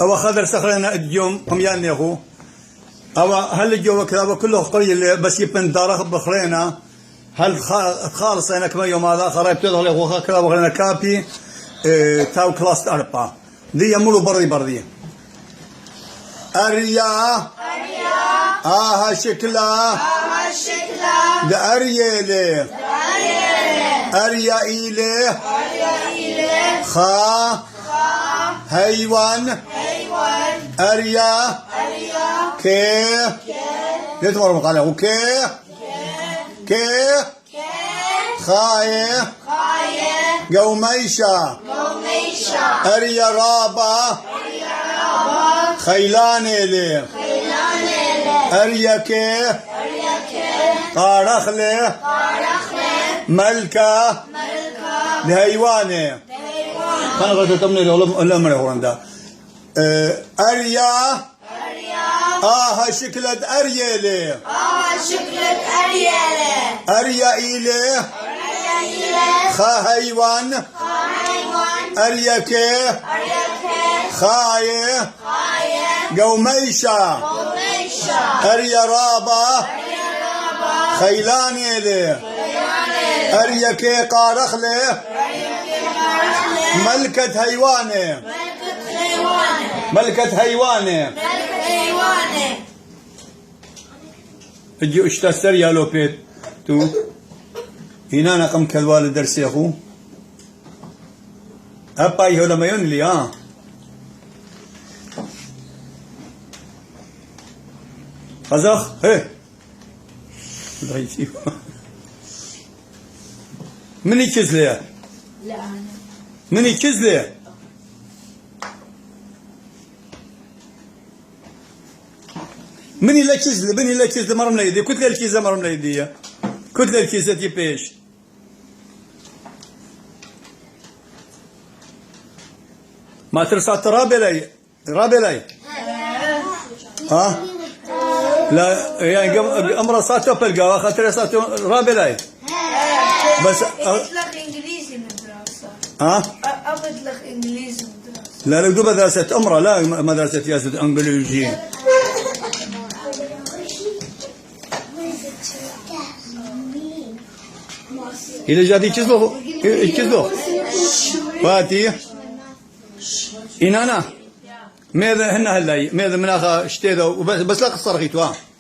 أو خضر سخرنا اليوم هم يعني أخو أو هل الجو كذا كله قرية بس يبن دارخ بخرينا هل خالص أنا كمان يوم هذا خريب تظهر أخو كذا بخرينا كابي تاو كلاس أربعة دي يملوا بردي أريا شكلا ده أريلي أريا إيلي خا حيوان أريا كي يتمر مقاله كي خاي قوميشا أريا رابا خيلاني لي أريا كي قارخلي ملكة لهيواني أنا قلت تمني الأمر هوندا أريا شكلت أريلي أريا إيلي خا حيوان أريا كي خاي قوميشا أريا رابا خيلاني لي أريا كي قارخلي ملكة هيواني اجي اشتستر يا لوبيت تو هنا نقم كالوالد درسي اخو ابا يهو لما ينلي خزخ هي من يكزلي لا انا من يكزلي مني لا كيزل مرم ليدي كتلة الكيزة مرم ليدي كتلة الكيزة تيبيش ما ترسات رابلي ها لا يعني امر ساتو بلقا خاطر ساتو رابلي بس لك انجليزي مدرسة أبد لك انجليزي مدرسة لا لو مدرسة امرأة لا مدرسة ياسد انجليزي إذا جاتي كذبه فاتي إنانا ماذا هنا هلاي ماذا مناخ اشتيذا بس لا قصر خيتوا